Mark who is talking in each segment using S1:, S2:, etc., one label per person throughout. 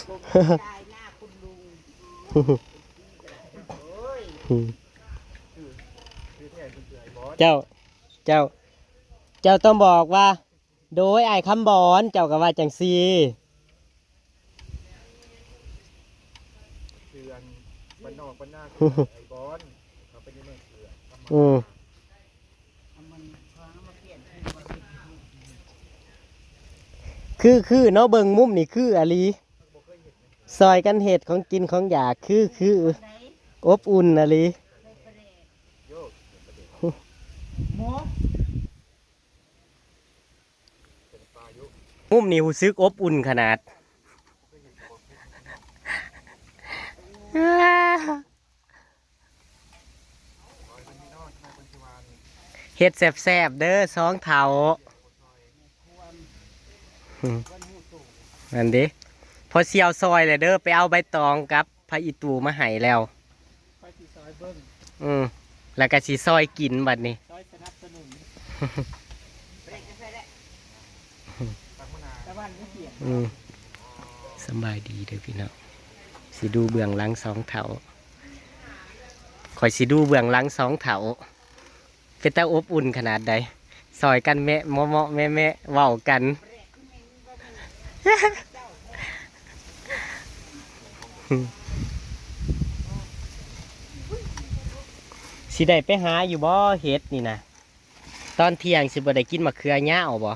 S1: ได้หน้าคุณลุง
S2: เจ้าเจ้าเจ้าต้องบอกว่าโดยไอ้คำบอนเจ้าก็ว่าจังซี
S3: เดือนบ้านนอกบ้านนาไอ้บอนเขาเป็นยังไงเกลือ
S2: คือเนาะเบิ่งมุมนี่คืออะลีซอยกันเห็ดของกินของอยากคืออบอุ่นอะลีมุมนี่หูซึกอบอุ่นขนาดเห็ดแสบๆเด้อสองเถานั่นดิพอเสียวซอยเลยเด้อไปเอาใบตองกับพระอิตูมาให้แล้วแล้วก็สีซอยกินบัดนี้สบายดีเด้อพี่น้องสิดูเบื้องหลังสองเถาคอยสิดูเบื้องหลังสองเถาเป็นตาอบอุ่นขนาดใดซอยกันแม่เมาะแม่เว้ากันสิได้ไปหาอยู่บ่เฮ็ดนี่นะตอนเที่ยงสิบ่ได้กินมะเขือหญ้าเอาบ่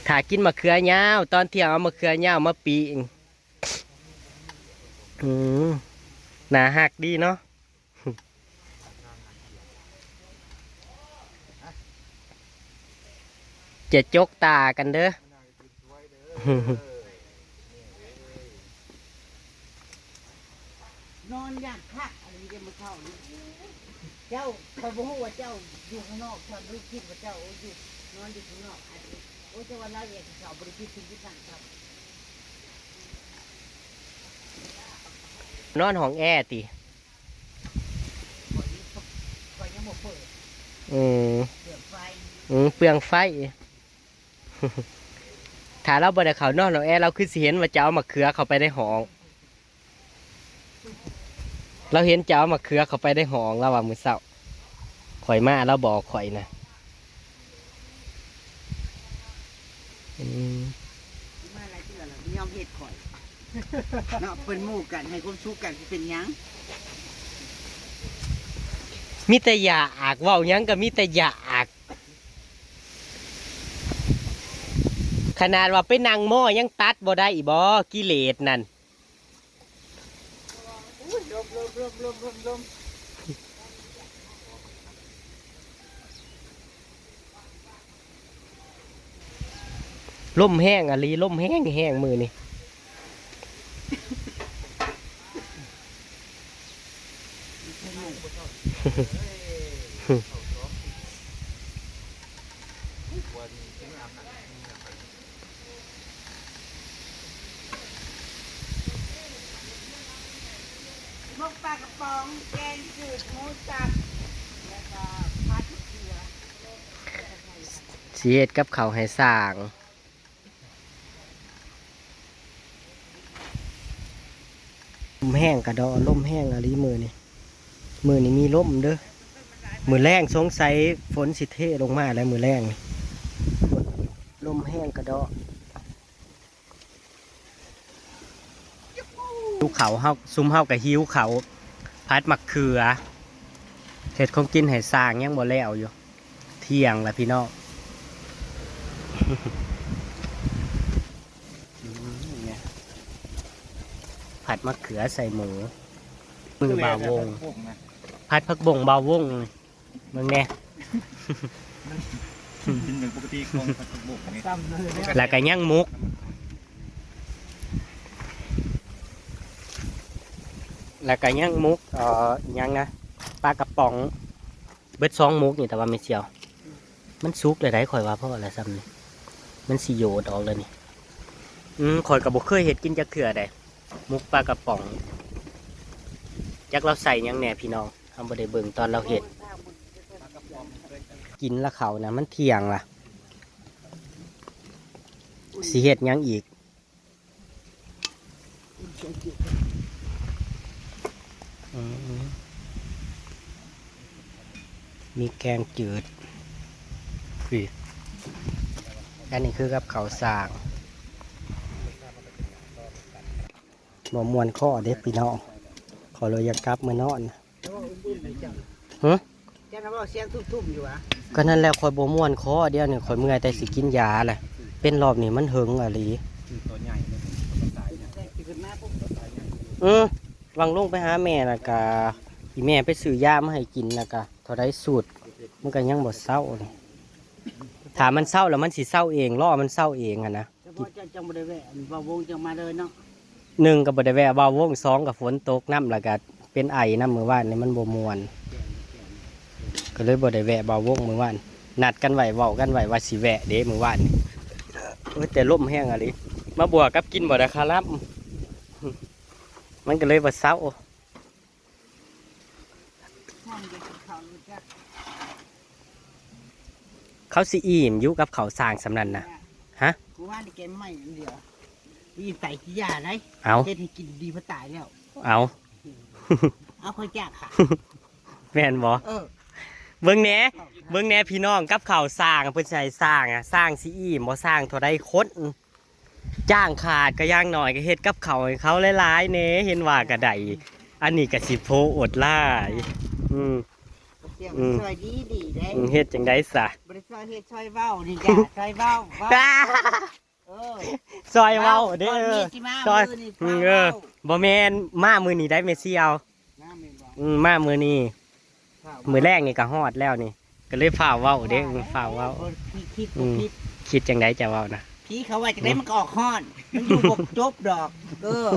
S2: ถ้ากินมะเขือหญ้าตอนเที่ยงเอามะเขือหญ้ามาปีงหนาหักดีเนาะจะจกตากันเด้
S1: อนอนอย่างคักอะไรจะมาเข้าเจ้าคอยบอกว่าเจ้าอยู่ข้างนอกความรู้คิดว่าเจ้าอยู่นอนอยู่ข้างนอกอาจจะโอ้เจ้าวันละเอียดเขาบริคิดสิ่งที่ต่างครับ
S2: นอนห้องแอร์ติ
S1: คอยยังบอกเปิดเปลืองไฟ
S2: เปลืองไฟถ้าเราบ่ได้เขานอนห้องแอร์เราคือสิเห็นว่าจะเอามะเขือเข้าไปในห้องเราเห็นจะเอามะเขือเข้าไปในห้องเราว่ามื้อเช้าข่อยมาเราบอกข่อยนะ
S1: มาอะไรที่เรายอมเหตุข่อยเนาะเป็นหมู่กันให้ความสุขกันเป็นยัง
S2: มีแต่อยากเว้ายังก็มีแต่อยากขนาดว่าไปนั่งหม้อยังตัดบ่ได้อีบ่กิเลสนั่นล่มแห้งอะลีล่มแห้งมือนี่
S1: มกปลากระป๋องแกงจืดหมูสับแล้วก็ผัดเกลือ
S2: สีเฮ็ดกับเขาวให้สร้างลมแห้งกระดอลมแห้งอะลีมือนี่มีลมเด้อมือแรงสงสัยฝนสิเทลงมาแล้วมือแรงลมแห้งกระดอหิวเขาเฮาซุ่มเฮากับหิวเขาพัดมะเขือเห็ดของกินให้สร้างยังบ่แล้วอยู่เที่ยงละพี่น้องผัดมะเขือใส่หมูมือบ่าววงผัดผักบ่งบ่าววงมึงแน่
S3: กินอย่างปกติของผัดผักบุ้งนี่
S2: แล้วก็ย่างมุกยังนะปลากระป๋องเบ็ด2 มุกนี่แต่ว่าไม่เชียวมันซุกเลยได้ข่อยว่าเพราะอะไรซ้ำนี่มันสิโยดออกเลยนี่ข่อยกับบุเคยเห็ดกินจักเถื่อได้มุกปลากระป๋องจักเราใส่ยังแหน่พี่น้องทำบ่ได้เบิ่งตอนเราเห็ดกินละเขานะมันเที่ยงล่ะ สิเฮ็ดหยังอีกอืมมีแกงจืดพี่อันนี้คือกับเขาวสร้างบ่มวนข้อเด็กพี่น้องขอเลยอยากกลับมานอนฮะ
S1: เจ้าว่าเสียงทุ่มๆอยู่วะ
S2: ก็นั่นแหละคอยบ่ม่วนคอเดียวนี่คอยเมื่อยแต่สิกินยาแหละเป็นรอบนี้มันหึงอะลี
S3: ตัวใหญ่เลยตัวสายเนี่ย
S1: แต่ขึ้นมาปุ๊บ
S3: ตัวสายใหญ่
S2: วังลงไปหาแม่น่ะกะอีแม่ไปซื้อยามาให้กินน่ะกะเท่าไดสูตรมันก็ยังบ่เศร้านี่ถ้ามันเศร้าแล้วมันสิเศร้าเองรอมันเศร้าเองอะนะ
S1: เฉพาะเจ้าจังบ่ได้แวะบ่าวงจังมาเลยเนาะ
S2: หนึ่งก็บ่ได้แวะเว้าวงสองก็ฝนตกน้ำแล้วก็เป็นไอน้ำมื้อวานนี่มันบ่ม่วนก็เลยบ่ได้แวะเว้าวงมื้อวานนัดกันไว้เว้ากันไว้ว่าสิแวะเด้มื้อวานนี่โอ้ยแต่ลมแห้งอะลิมาบวกกับกินบ่ได้คารับมันก็เลยบ่เศร้า
S1: ห้องเด็กเขารู้จัก
S2: เขาสิอิ่มอยู่กับเขาวสร้างสำนันนะฮะ
S1: กูว่านี่แกไม่อันเดียวมีใส่ขี้ยาได้
S2: เอา
S1: เฮ็ดให้กินดีเพราะตายแล้ว
S2: เอา
S1: เอาค่อยจ้าค่ะ
S2: แม่นบ่ เบิ่งแหน่เบิ่งแหน่พี่น้องกับเขาวสร้างเพิ่นสิให้สร้างอะสร้างสิอิ่มบ่สร้างเท่าใดคนจ้างขาดก็อย่างน้อยก็เฮ็ดกับเขาวให้เขาหลายๆแหน่เห็นว่าก็ได้อันนี้ก็สิโพอดหลายอืม
S1: เสียงซอยดีได้
S2: เฮ็ดจังได๋ซะ
S1: บริษัทเฮ็ดซอยเว้านี่จ้ะซอยเว้าเออ
S2: ซอยเว้าเด้อ
S1: ซ
S2: ซ
S1: อ
S2: อย ย
S1: เออ
S2: บ่แม่นมามื้อนี้ได้เมซี่เอา
S1: น้ำแม่นบ่
S2: มามื้อนี้มื้อแรกนี่ก็ฮอดแล้วนี่ก็เลยฝ่าเว้าเด้ฝ่าเว้า
S1: คิด
S2: คิดจังไดจะเว้านะ
S1: พี่เขาว่าจะได้มันก็ออกฮ้อน มันอยู่บกจบดอกเออ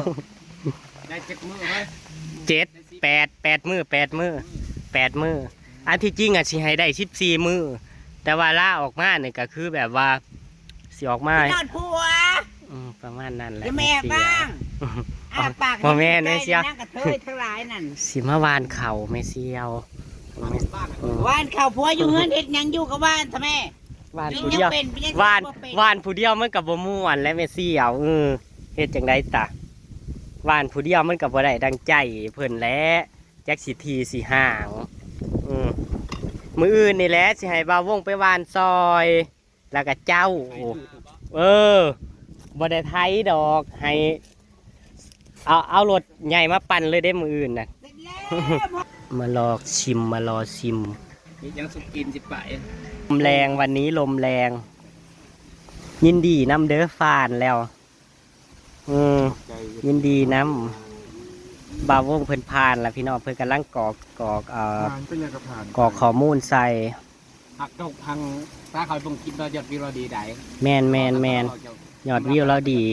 S3: ได้เจ็ดมือไหม
S2: 8 มื้อ8 มื้ออันที่จริงอ่ะสิให้ได้14มื้อแต่ว่าล่าออกมาเนี่ยก็คือแบบว่าสิออกมา
S1: นอนผัว
S2: ประมาณนั้นแหละ
S1: จะแม่บ้างอ้าปาก
S2: บ่แม่นเด้เสีย
S1: นั่งกระเทยทั้งหลายนั่น
S2: สิมาวานเข่าแม่เสียว
S1: ว่านข้าวผัวอยู่เฮือนเฮ็ดหยังอยู่กับว่านทำแม่
S2: วาน
S1: ยัง
S2: ผู้เดียว
S1: เป็นยัง
S2: วาน
S1: บ่เป็น
S2: วานผู้เดียวมันก็บ่ม่วนและแม่เสียวเฮ็ดจังไดตะวานผู้เดียวมันก็บ่ได้ดังใจเพิ่นแหละจักสิทีสิห่างมื้ออื่นนี่แหละสิให้บ่าววงไปวานซอย แล้วก็เจ้าบ่ได้ไทยดอกให้เอารถใหญ่มาปั่นเลยได้มื้ออื่นน่ะ
S1: เสร็จแล้ว
S2: มารอชิม
S3: ยังสุกินสิไป
S2: ลมแรงวันนี้ลมแรง ยินดีน้ำเด้อฟานแล้วยินดีน้ำบาวงเพิ่นผ่านแล้วพี่น้องเพิ่นกำลังกอก
S3: ผ่านเป็นยังกับผ่าน
S2: กอกข้อมูลใส่
S3: หักตกทางตาเขาต้องคิดว่ายอดวิวเราดีได้
S2: แมนยอดวิวเราดี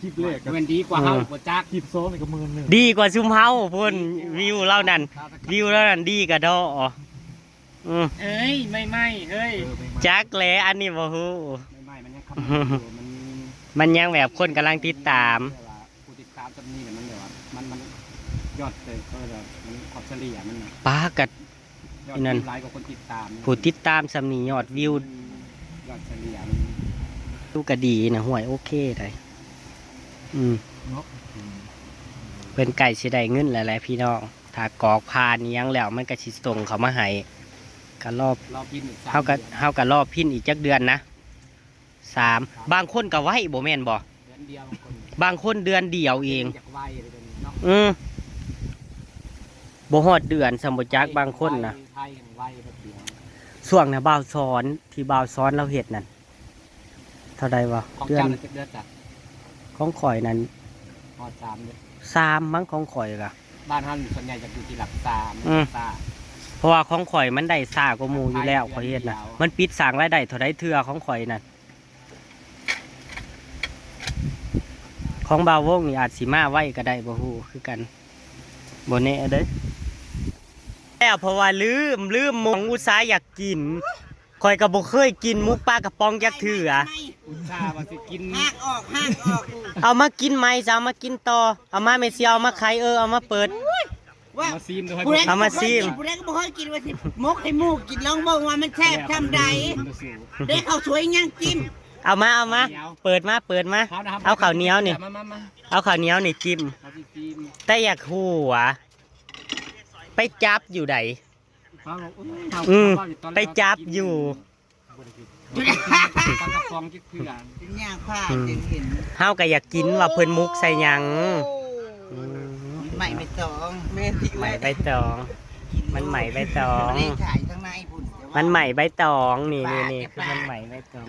S3: คลิปแรกมันดีกว่าเฮาบ่จักคลิป2นี่ก็11,000
S2: ดีกว่าซุมเฮาพุ่นวิวเรานั่นวิวเรานั่นดีกว่าดอ
S3: เอ้ยไม่เฮ้ย
S2: จักแลอันนี้บ่ฮู้
S3: ไม่มันยังคำอยู่
S2: มันยังแบบคนกำลังติดตาม
S3: ผู้ติดตามจำนี้มันเดี๋ยวมันยอดเลยแบบมันขอบเฉลี่ยมัน
S2: ป้ากัด
S3: ยอดหลายกว่าคนติดตาม
S2: ผู้ติดตามสำนียอดวิวย
S3: อดเฉลี่ย
S2: ดูกระดีนะห่วยโอเคได้เพิ่นไก่สิได้เงินหลายๆพี่น้องถ้ากอกพานยังแล้วมันก็สิส่งเขามาให้ก็รอบเฮาก็รอบพินอีกจักเดือนนะ3บางคนก็ไว้บ่แม่นบ่บางคนเดือนเดียวเองบ่ฮอดเดือนสมบ่จักบางคนนะช่วงน่ะบ่าวสอนที่บ่าวสอนเราเฮ็ดนั่นเท่าใดวะเดือนของข่อยนั้น
S3: ฮอด3เด้อ
S2: 3มั้งของข่อยก็
S3: บ้านเฮาส่วนใหญ่จะอยู่ที่หลัก3
S2: เพราะว่าของข่อยมันได้ซ่ากว่าหมู่อยู่แล้วข่อยเฮ็ดน่ะมันปิดสร้างรายได้เท่าใดเทื่อของข่อยนั่นของบ่าววงนี่อาจสิมาไว้ก็ได้บ่ฮู้คือกันบ่แน่เด้อแล้วเพราะว่าลืมหมองอุตส่าห์อยากกินข่อยก็บ่เคยกินหมูปลากระป๋องจักเทื่อ
S3: อุตส่าห์ว่าสิกิน
S1: หักออก
S2: เอามากินไหมจะเอามากินต่อเอามาเมเซียวเอามาขายเอามาเปิด
S1: ว่า
S3: มาซีมด้วย
S2: เอามาซีม
S1: ผู้ใดก็บ่เคยกินว่าสิมกให้หมูกินลองเบิ่งว่ามันแซ่บทำใดได้ข้าวสวยยังจิ้ม
S2: เอามาเปิดมาเอาข้าวเหนียวนี่
S3: มา
S2: เอาข้าวเหนียวนี่จิ้ม
S3: เอาสิจิ้ม
S2: แต่อยากหัวไปจับอยู่ไหน ไปจับอยู่
S3: ปลากระป๋องจิ๊กเพื่อน
S1: เป็นย่างผ้าจะเห็น
S2: เฮาก็อยากกินว่าเพิ่นมุกใส่หยังอืม
S1: ใหม่ไม่ตองแม่ที่
S2: ไหมใบตอง มันไหมใบตอง
S1: ไม่ได้ขายข้างในพุ่น
S2: มันไหมใบตองนี่คือมันไหมใบตอง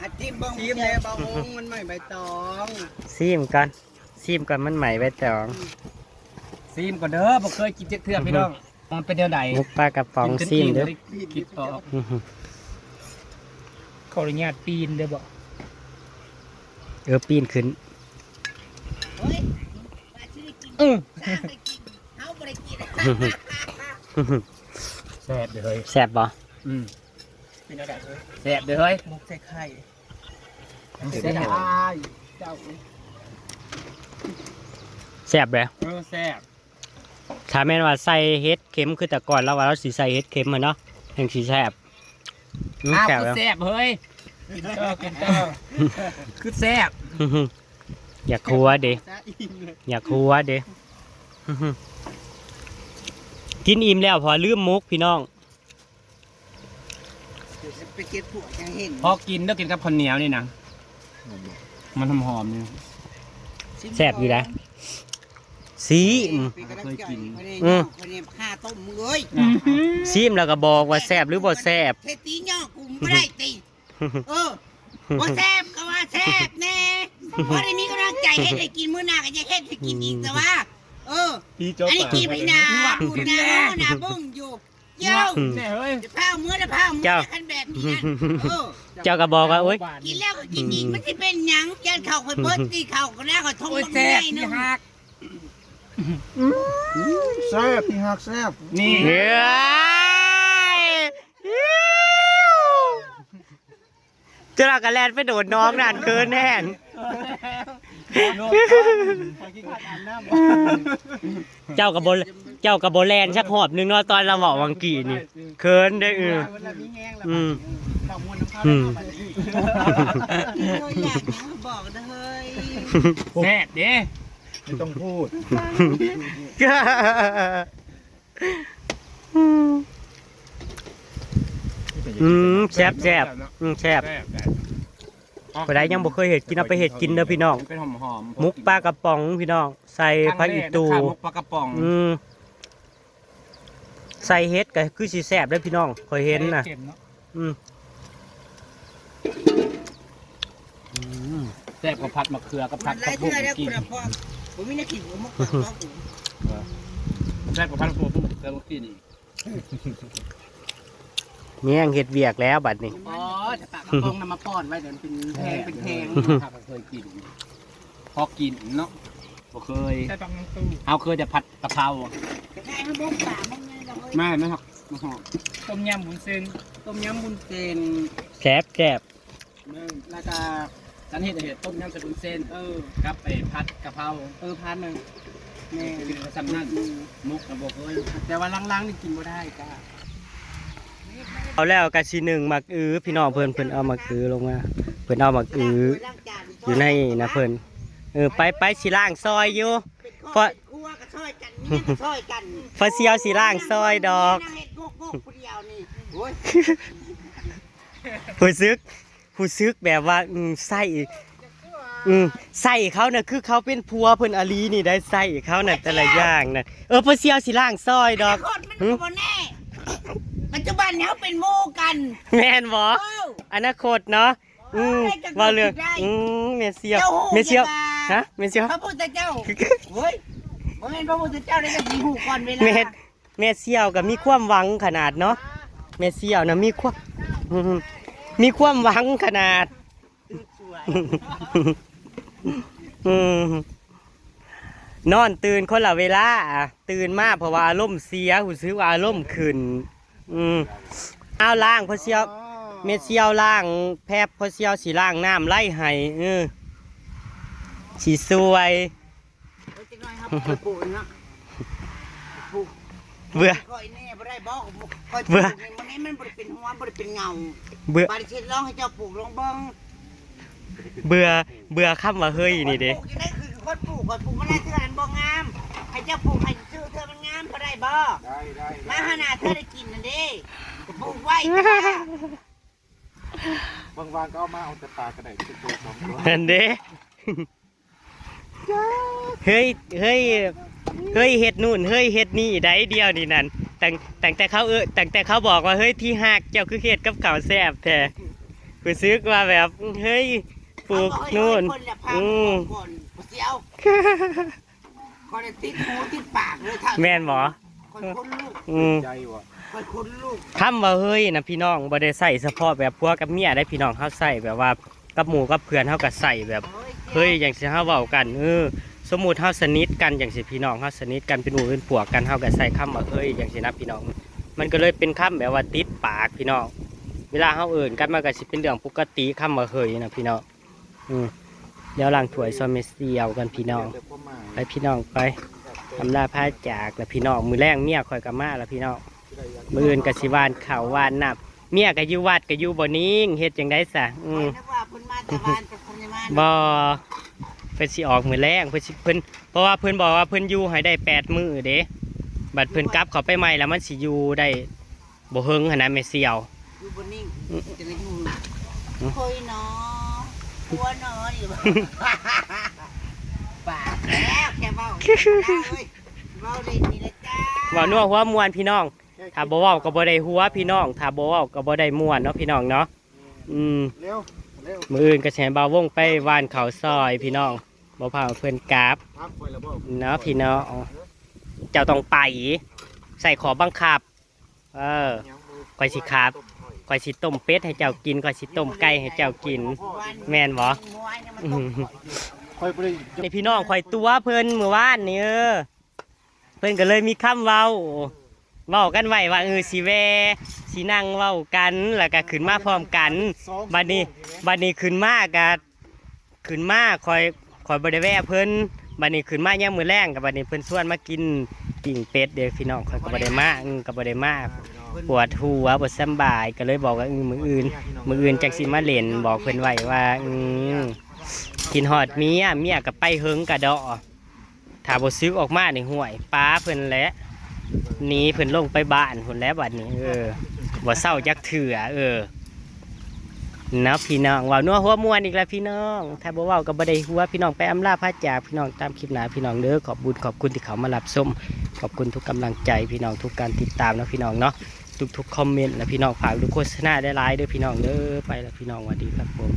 S1: อาทิตย์บ้องแม่บ้องมันใหม่ใบตอง
S2: ซีมก่อนมันไหมใบตอง
S3: ซีมก่อนเด้อบ่เคยกินจิ๊กเพื่อนพี่น้องมันเป็นเดียวใด
S2: มุกปลากระป๋องซีมเด้อ
S3: คิดออก
S4: ขออนุญาตปีนเด้อบ่
S2: ปีนขึ้น
S1: เฮ้ยมาชื่อกินสร้างได้กินเขาบริกิน
S3: แซ่บเด้อเฮ้ย
S2: แซ่บบ่
S4: เป็นอะไรเอ้ย
S3: แซ่บเด้อเฮ้ย
S1: มุกใส่ไข่
S3: แซ่บ
S1: เจ้า
S2: แซ่บเลย
S3: แซ่บ
S2: ถ้าแม่นว่าใส่เฮ็ดเข็มคือแต่ก่อนแล้วว่าเราสิใส่เฮ็ดเข็มอะเนาะแห่งสิแซ่บ
S3: อ้าว
S2: แซ่บ
S3: คือ
S2: แล้ว
S3: แซ่บเฮ้ยกินต่อคือแซ่บ
S2: อยากคัวเด้อยากคัวเด้กินอิ่มแล้วพอลืมมุกพี่น้อง
S1: ไปเก็บผัวยังเห็น
S3: พอกินแล้วกินกับข้าวเหนียวนี่นะมันหอมๆนี่
S2: แซ่บอยู่นะซีม
S1: เคยกิน
S2: อืม
S1: คนนี้ข้าต้มมึงเอ้ย
S2: ซีมแล้วก็บอกว่าแซ่บหรือบ่แซ่บ
S1: เทตีย่อกูไม่ได้ตีว่าแซ่บก็ว่าแซ่บแน่พอได้มีกำลังใจให้ได้กินมื้อหน้าก็จะเฮ็ดให้กินอีกแต่ว่าอันนี้กินไปนาคุณนาบุ้งอยู่เย้า
S3: แน่เฮ้ย
S1: จะพามื้อละพามื้อคันแบบนี้นั่น
S2: เจ้าก็บอกว่าโอ๊ย
S1: กินแล้วก็กินอีกมันสิเป็นหยังแกนเข่าค่อยเบิดตีเข่าก็แล้วก็ทง
S3: โอ้ย
S1: บัก
S3: แซ่
S1: ให
S3: บ
S1: ญ่นึ
S3: ที่
S1: ง
S3: หัก
S4: แซ่บที่หักแซ่บ
S3: นี่
S2: เฮ้ยเจ้าก็แลนไปโดดน้องนั่นเกินแน่นเจ้ากับโบแลนชักหอบหนึงเนาะตอนเราบอกวังกีนี่เคินได้อืม
S1: อยากบอกนะเฮ้ย
S3: แซ่บเด้
S4: ไม่ต้องพูด
S2: แซ่บแซ่บไปได้ยังบ่เคยเห็ดกินเอาไปเห็ดกินเด้อพี่น้อง
S3: เป็นหอมๆ
S2: มุกปลากระป๋องพี่น้องใส่ผักอีตู
S3: มุกปลากระป๋อง
S2: ใส่เห็ดก็คือสิแซ่บเด้อพี่น้องเคยเห็นน่ะ
S4: เก็บเนาะ
S3: แซ่บกับผัดมะเขือกับผั
S1: มั
S3: ด
S1: น
S3: ข้า
S1: ไล่
S3: วโพ
S1: เท่า
S3: ด
S1: ไร
S3: กิน
S1: คุณพ่อผมมีนักกินผมมาเปิดพ่อผม
S3: แซ่บกับผัดข้าวโพดเติมกินอีก
S2: เมี่ยงเห็ดเวียกแล้วบัดนี้
S1: อ๋อจะปากกระป๋องนำมาป้อนไว้เดี๋ยวเป็นแพง
S3: ถ้าเคยกินพอกินเนาะบ่เคย
S4: ใส่ปังน้ำตู้
S3: เอาเคยแต่ผัดกะเพรา
S1: ใช่ให้บ้องป่าบ้องไงเราเฮ้ย
S3: ไม่ครับ
S4: ต้มยำบุญเส้น
S1: ต้มยำบุญเส้น
S2: แซ่บแซ่บ
S3: แล้วก็ฉันเห็ดต้มยำใส่บุญเส้นกับไอ้ผัดกะเพรา
S1: พันหนึ่งแม่
S3: กินกับซ้ำนั่นมุกกับบ่เคย
S1: แต่ว่าล้างๆนี่กินไม่ได้จ้า
S2: เอาแล้วกะสิหนึ่งหมักอื้อพี่น้องเพิ่นเอาหมักอื้อลงมาเพิ่นเอาหมักอื้ออยู่ในนะเพิ่นไปสิล้างซอยอยู่
S1: เพราะกลัวก็ช่วยกันนี่ก็ช่วยกัน
S2: ฟาเซียวสิล้างซอยดอก
S1: นั่งเห็ดงกๆผู้เดียวนี่โอ้ย
S2: ผู้ซึกแบบว่าใส่ใส่เขาน่ะคือเขาเป็นผัวเพิ่นอลีนี่ได้ใส่เขาน่ะแต่ละอย่างน่ะฟาเซียวสิล้างซอยดอก
S1: คนมันก็บ่แน่ปัจจุบันเนี่ยเขาเป็นโมกัน
S2: แม่นบ่อนาคตเนาะว่าเรื่องเมเซียวฮะเมเซียว
S1: พระพุทธเจ้าเฮ้ยบ่แม่นพระพุทธเจ้าได้จะมีหูก่อนเวลา
S2: เมเซียวก็มีความหวังขนาดเนาะเมเซียวน่ะมีความหวังขนาดนอนตื่นคนละเวลาตื่นมาเพราะว่าอารมณ์เสียหูซื้อว่าอารมณ์ขึ้นเอาล้างพอเซียวเมเซียวล้างแพบพอเซียวสีล้างน้ำไล่ให้สีสวย
S1: จังน้อยครับปลูกนะปลูก
S2: เบื่อ
S1: คอยแน่บ่ได้บอกคอย
S2: เบื่อ
S1: มันนี่มันบ่ได้เป็นหัวบ่ได้เป็นเงา
S2: เบื่อ
S1: บาริเชนร้องให้เจ้าปลูกลองเบิ่ง
S2: เบื่อคำว่าเฮ้ยนี่เด้
S1: ปลูกจะได้คือคนปลูกก่อนปลูกมันได้เท่านั้นบ่งามให้เจ้าปลูกให้ชื่อเธอมันงามบ่ได้บ่
S4: ได้
S1: มาหาหน้าเธอได้กินนั่นเด้ก็ปลูกไว้จ้า
S4: บางวันก็เอามาเอาแต่ปลากระไดตัวสองตัว
S2: นั่นเด้เฮ้ยเฮ็ดนู่นเฮ้ยเฮ็ดนี่ได้เดียวนี่นั่นตั้งแต่เขาบอกว่าเฮ้ยที่หักเจ้าคือเฮ็ดกับข้าวแซ่บแท้รู้สึกว่าแบบเฮ้ยปลูกนู่น
S1: คนละพัง
S2: อืม
S1: คนบ่เสียวคนละติดหูติดปากเลยถ้า
S2: แม่นบ่
S1: คนคนลูก
S2: อืม
S4: ใจวะ
S1: คนคนลูก
S2: คำว่าเฮ้ยนะพี่น้องบ่ได้ใส่เฉพาะแบบผัวกับเมียได้พี่น้องเฮาใส่แบบว่ากับหมู่กับเพื่อนเฮาก็ใส่แบบเฮ้ยอย่างสิเฮาเว้ากันสมมุติเฮาสนิทกันอย่างสิพี่น้องเฮาสนิทกันเป็นหมู่เป็นพวกกันเฮาก็ใส่คำว่าเฮ้ยอย่างสินะพี่น้อง มันก็เลยเป็นคำแบบว่าติดปากพี่น้องเวลาเฮาเอิ้นกันมันก็สิเป็นเรื่องปกติคำว่าเฮ้ยนะพี่น้องเดี๋ยวล้างถ้วยซอมเมสเซียวกันพี่น้องไปพี่น้องไปทำลาผ้าจากแล้วพี่น้องมือแรงเมียคอยกับมาแล้วพี่น้องมืออื่นกับสิวานเขาวานนับเมียกับยูวัดกับยูบ่นิ่งเฮ็ดจังได้ซะ
S1: คอยนึกว่าเพิ่นมาแต่บ้านแต่คนในบ้าน
S2: บ่เพิ่นสิออกมือแรงเพิ่นเพราะว่าเพิ่นบอกว่าเพิ่นอยู่ให้ได้8 มื้อเด้บัดเพิ่นกลับเข้าไปใหม่แล้วมันสิอยู่ได้บ่เฮิงหั่นนะแม่เสี่ยว
S1: อยู่บนนิ่งจะได้อยู่คอยเนาะหัวเนาะอยู่ปากแล้วแค่เว้าเลยเว้าเลยนี่ละจ้า
S2: เว้านัวหัวมวนพี่น้องถ้าบ่เว้าก็บ่ได้หัวพี่น้องถ้าบ่เว้าก็บ่ได้ม่วนเนาะพี่น้องเนาะ
S4: เร็ว
S2: มื้ออื่นก็สิให้บ่าววงไปหว่านข้าวซอยพี่น้องบ่พาเพิ่นกราบ
S4: พักไปแล้วบ่
S2: เนาะพี่น้องเจ้าต้องไปใส่ขอบังคับข่อยสิครับข่อยสิต้มเป็ดให้เจ้ากินข่อยสิต้มไก่ให้เจ้ากินแม่นบ่
S4: คอยไปเลย
S2: นี่พี่น้องข่อยตัวเพิ่นเมื่อวานนี่เพิ่นก็เลยมีคำเว้ากันไว้ว่าสิแวสินั่งเว้ากันแล้วก็ขึ้นมาพร้อมกันบัดนี้ขึ้นมาก็ขึ้นมาข่อยบ่ได้แวะเพิ่นบัดนี้ขึ้นมายามมื้อแลงก็บัดนี้เพิ่นชวนมากินปิ้งเป็ดเด้อพี่น้องข่อยก็บ่ได้มาก็บ่ได้มาปวดหัวบ่สำบายก็เลยบอกว่ามื้ออื่นจังสิมาเล่นบอกเพิ่นไว้ว่ากินฮอดเมียก็ไปเฮิงกะดอถ้าบ่ซื้อออกมานี่ห่วยป้าเพิ่นแหละหนีเพิ่นลงไปบ้านพุ่นแล้วบัดนี้บ่เศร้าจักเถื่อนะพี่น้องว่านัวหัวมวนอีกแล้วพี่น้องถ้าบ่เว้าก็บ่ได้หัวพี่น้องไปอำลาพระจากพี่น้องตามคลิปหน้าพี่น้องเด้อขอบคุณที่เขามารับชมขอบคุณทุกกำลังใจพี่น้องทุกการติดตามนะพี่น้องเนาะทุกคอมเมนต์นะพี่น้องฝากดูโฆษณาได้หลายเด้อพี่น้องเด้อไปแล้วพี่น้องสวัสดีครับผม